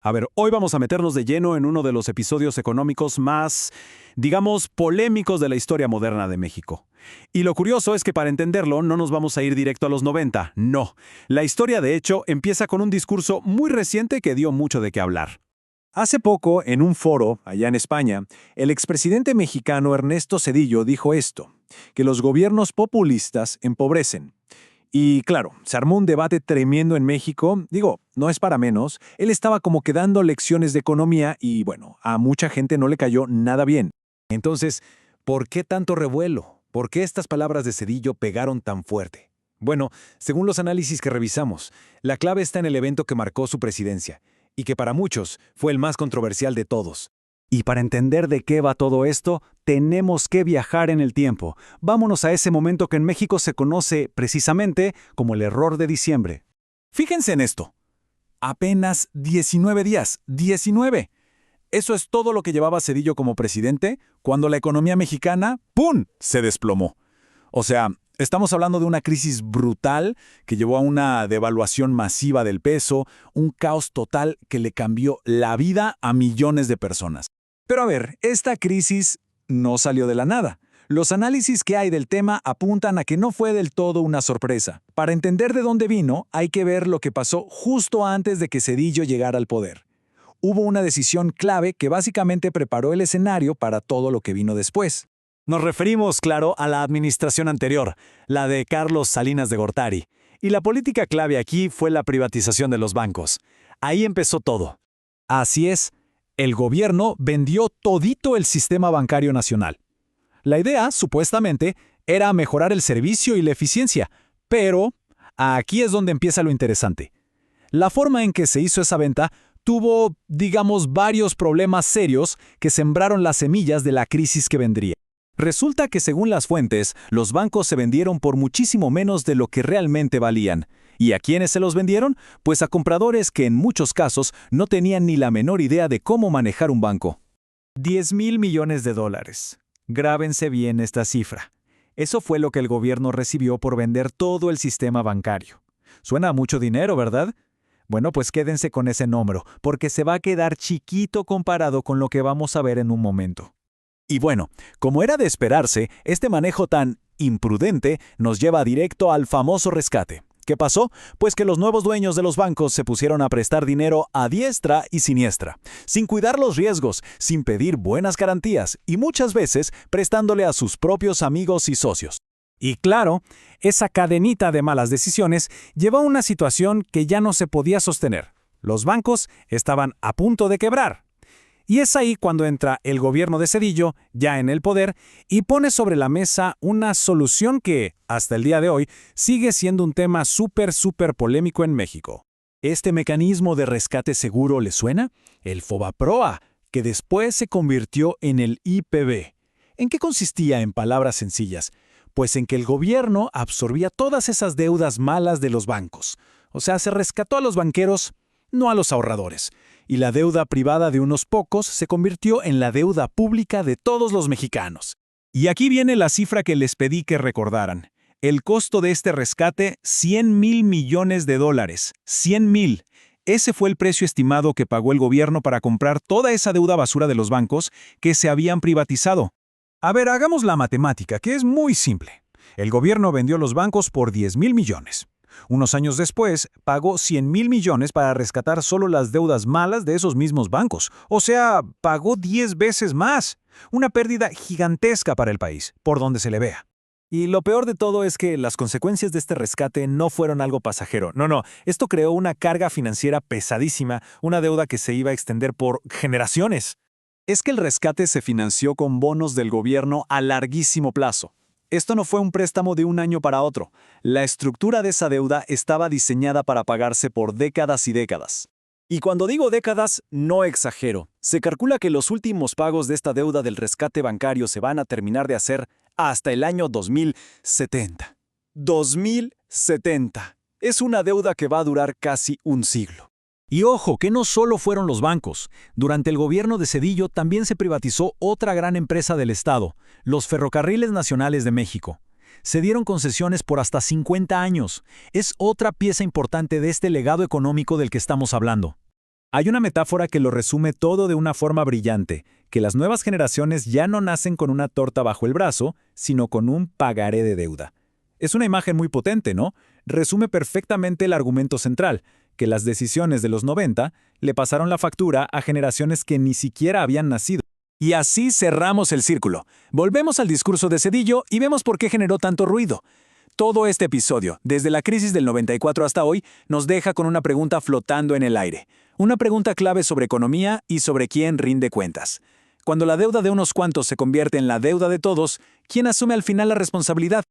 A ver, hoy vamos a meternos de lleno en uno de los episodios económicos más, digamos, polémicos de la historia moderna de México. Y lo curioso es que para entenderlo no nos vamos a ir directo a los 90, no. La historia, de hecho, empieza con un discurso muy reciente que dio mucho de qué hablar. Hace poco, en un foro, allá en España, el expresidente mexicano Ernesto Zedillo dijo esto, que los gobiernos populistas empobrecen. Y claro, se armó un debate tremendo en México. Digo, no es para menos. Él estaba como que dando lecciones de economía y, bueno, a mucha gente no le cayó nada bien. Entonces, ¿por qué tanto revuelo? ¿Por qué estas palabras de Zedillo pegaron tan fuerte? Bueno, según los análisis que revisamos, la clave está en el evento que marcó su presidencia, y que para muchos fue el más controversial de todos. Y para entender de qué va todo esto, tenemos que viajar en el tiempo. Vámonos a ese momento que en México se conoce precisamente como el error de diciembre. Fíjense en esto. Apenas 19 días. 19. Eso es todo lo que llevaba Zedillo como presidente cuando la economía mexicana, ¡pum!, se desplomó. O sea, estamos hablando de una crisis brutal que llevó a una devaluación masiva del peso, un caos total que le cambió la vida a millones de personas. Pero a ver, esta crisis no salió de la nada. Los análisis que hay del tema apuntan a que no fue del todo una sorpresa. Para entender de dónde vino, hay que ver lo que pasó justo antes de que Zedillo llegara al poder. Hubo una decisión clave que básicamente preparó el escenario para todo lo que vino después. Nos referimos, claro, a la administración anterior, la de Carlos Salinas de Gortari. Y la política clave aquí fue la privatización de los bancos. Ahí empezó todo. Así es. El gobierno vendió todito el sistema bancario nacional. La idea, supuestamente, era mejorar el servicio y la eficiencia, pero aquí es donde empieza lo interesante. La forma en que se hizo esa venta tuvo, digamos, varios problemas serios que sembraron las semillas de la crisis que vendría. Resulta que según las fuentes, los bancos se vendieron por muchísimo menos de lo que realmente valían. ¿Y a quiénes se los vendieron? Pues a compradores que en muchos casos no tenían ni la menor idea de cómo manejar un banco. 10,000 millones de dólares. Grábense bien esta cifra. Eso fue lo que el gobierno recibió por vender todo el sistema bancario. Suena a mucho dinero, ¿verdad? Bueno, pues quédense con ese número, porque se va a quedar chiquito comparado con lo que vamos a ver en un momento. Y bueno, como era de esperarse, este manejo tan imprudente nos lleva directo al famoso rescate. ¿Qué pasó? Pues que los nuevos dueños de los bancos se pusieron a prestar dinero a diestra y siniestra, sin cuidar los riesgos, sin pedir buenas garantías y muchas veces prestándole a sus propios amigos y socios. Y claro, esa cadenita de malas decisiones llevó a una situación que ya no se podía sostener. Los bancos estaban a punto de quebrar. Y es ahí cuando entra el gobierno de Zedillo, ya en el poder, y pone sobre la mesa una solución que, hasta el día de hoy, sigue siendo un tema súper polémico en México. ¿Este mecanismo de rescate seguro le suena? El FOBAPROA, que después se convirtió en el IPB. ¿En qué consistía en palabras sencillas? Pues en que el gobierno absorbía todas esas deudas malas de los bancos. O sea, se rescató a los banqueros, no a los ahorradores. Y la deuda privada de unos pocos se convirtió en la deuda pública de todos los mexicanos. Y aquí viene la cifra que les pedí que recordaran. El costo de este rescate, 100,000 millones de dólares. 100,000. Ese fue el precio estimado que pagó el gobierno para comprar toda esa deuda basura de los bancos que se habían privatizado. A ver, hagamos la matemática, que es muy simple. El gobierno vendió los bancos por 10,000 millones. Unos años después, pagó 100,000 millones para rescatar solo las deudas malas de esos mismos bancos. O sea, pagó 10 veces más. Una pérdida gigantesca para el país, por donde se le vea. Y lo peor de todo es que las consecuencias de este rescate no fueron algo pasajero. No, esto creó una carga financiera pesadísima, una deuda que se iba a extender por generaciones. Es que el rescate se financió con bonos del gobierno a larguísimo plazo. Esto no fue un préstamo de un año para otro. La estructura de esa deuda estaba diseñada para pagarse por décadas y décadas. Y cuando digo décadas, no exagero. Se calcula que los últimos pagos de esta deuda del rescate bancario se van a terminar de hacer hasta el año 2070. 2070. Es una deuda que va a durar casi un siglo. Y ojo, que no solo fueron los bancos. Durante el gobierno de Zedillo también se privatizó otra gran empresa del Estado, los Ferrocarriles Nacionales de México. Se dieron concesiones por hasta 50 años. Es otra pieza importante de este legado económico del que estamos hablando. Hay una metáfora que lo resume todo de una forma brillante, que las nuevas generaciones ya no nacen con una torta bajo el brazo, sino con un pagaré de deuda. Es una imagen muy potente, ¿no? Resume perfectamente el argumento central, que las decisiones de los 90 le pasaron la factura a generaciones que ni siquiera habían nacido. Y así cerramos el círculo. Volvemos al discurso de Zedillo y vemos por qué generó tanto ruido. Todo este episodio, desde la crisis del 94 hasta hoy, nos deja con una pregunta flotando en el aire. Una pregunta clave sobre economía y sobre quién rinde cuentas. Cuando la deuda de unos cuantos se convierte en la deuda de todos, ¿quién asume al final la responsabilidad?